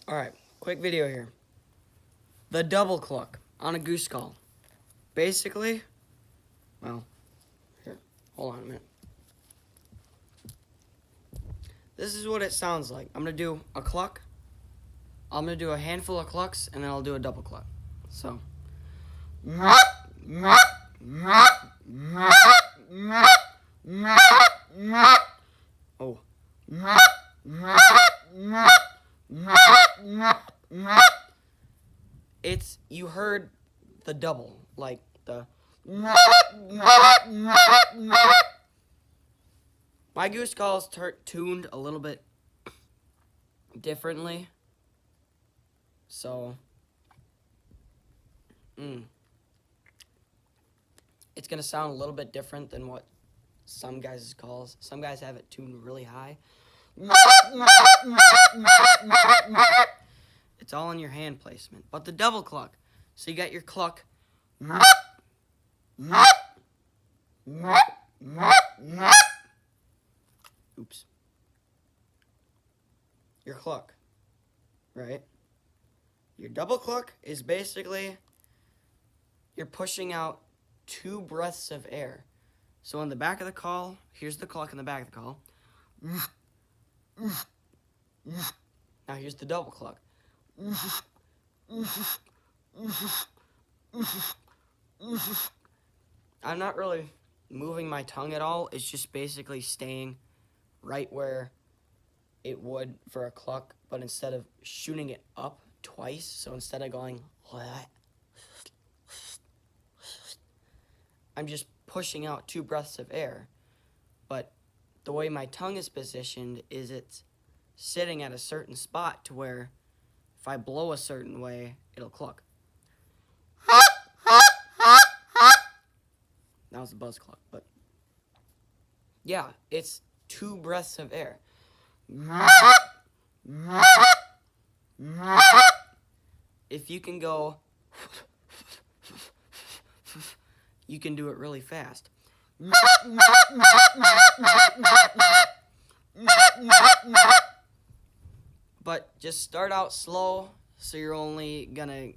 Alright, quick video here. The double cluck on a goose call. Basically, well, here, hold on a minute. This is what it sounds like. I'm going to do a cluck. I'm going to do a handful of clucks, and then I'll do a double cluck. So. Oh. It's, you heard the double, like the. My goose call is tuned a little bit differently. So. It's going to sound a little bit different than what some guys' calls. Some guys have it tuned really high. It's all in your hand placement. But the double cluck. So you got your cluck. Oops. Your cluck. Right? Your double cluck is basically you're pushing out 2 breaths of air. So on the back of the call, here's the cluck in the back of the call. Now here's the double cluck. I'm not really moving my tongue at all. It's just basically staying right where it would for a cluck, but instead of shooting it up twice, so instead of going, I'm just pushing out 2 breaths of air. But the way my tongue is positioned is it's sitting at a certain spot to where if I blow a certain way, it'll cluck. That was a buzz cluck, but yeah, it's 2 breaths of air. If you can go, you can do it really fast. But just start out slow, so you're only gonna,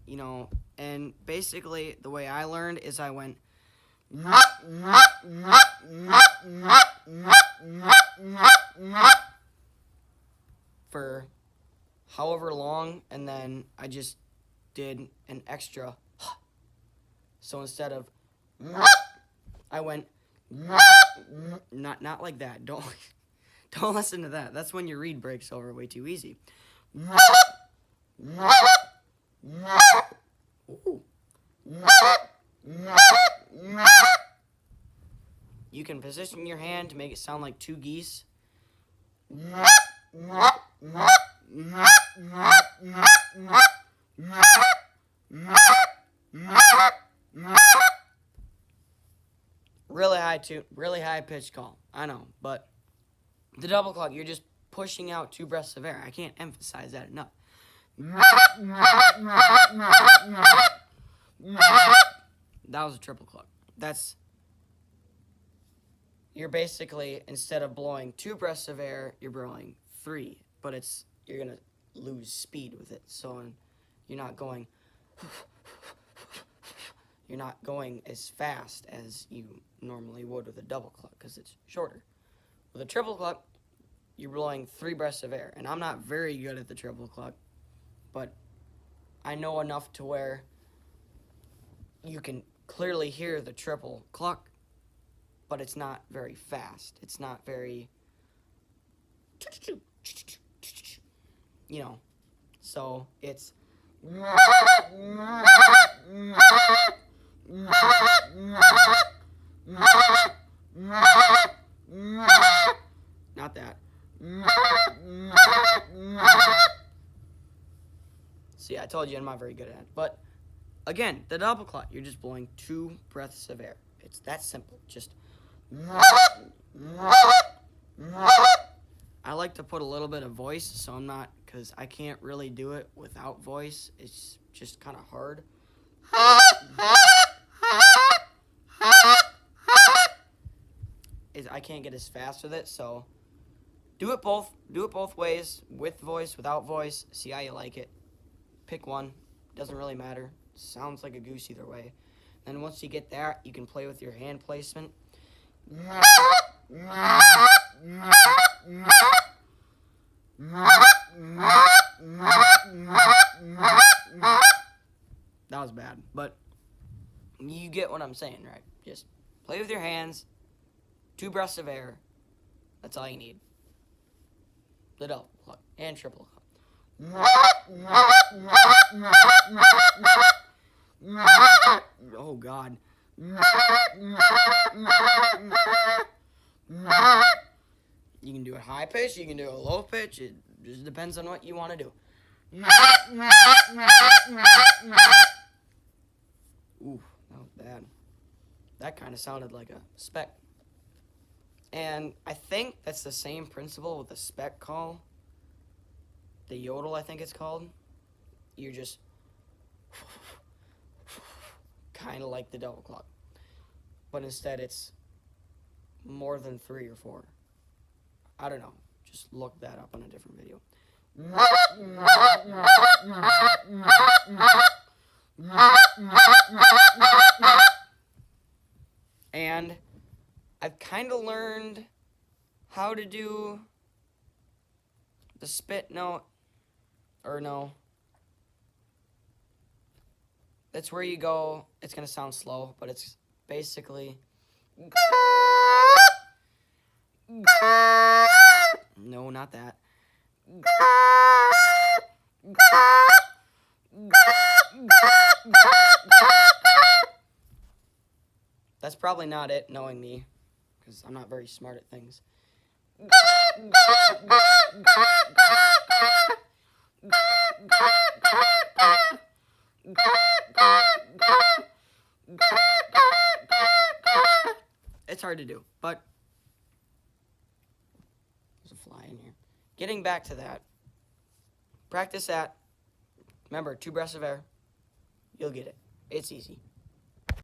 and basically the way I learned is I went for however long, and then I just did an extra. So instead of I went not like that. Don't listen to that. That's when your reed breaks over way too easy. Ooh. You can position your hand to make it sound like 2 geese. Really high pitched call. I know, but the double cluck, you're just pushing out 2 breaths of air. I can't emphasize that enough. That was a triple cluck. You're basically, instead of blowing 2 breaths of air, you're blowing 3, but you're gonna lose speed with it. So you're not going as fast as you normally would with a double cluck because it's shorter. With a triple cluck, you're blowing 3 breaths of air, and I'm not very good at the triple cluck, but I know enough to where you can clearly hear the triple cluck, but it's not very fast. It's not very, so it's not that. See, I told you I'm not very good at it. But again, the double cluck, you're just blowing 2 breaths of air. It's that simple. Just I like to put a little bit of voice, so because I can't really do it without voice. It's just kind of hard. I can't get as fast with it, so Do it both ways, with voice, without voice. See how you like it. Pick one. Doesn't really matter. Sounds like a goose either way. Then once you get that, you can play with your hand placement. That was bad, but you get what I'm saying, right? Just play with your hands, 2 breaths of air. That's all you need. The double cluck and triple cluck. Oh, God. You can do it high pitch, you can do it low pitch. It just depends on what you want to do. Ooh, that was bad. That kind of sounded like a speck. And I think that's the same principle with the speck call. The yodel, I think it's called. You're just kind of like the double cluck. But instead it's more than 3 or 4. I don't know. Just look that up on a different video. And I've kind of learned how to do the spit note, or no. That's where you go. It's going to sound slow, but it's basically... No, not that. That's probably not it, knowing me, because I'm not very smart at things. It's hard to do, but there's a fly in here. Getting back to that, practice that. Remember, 2 breaths of air. You'll get it. It's easy.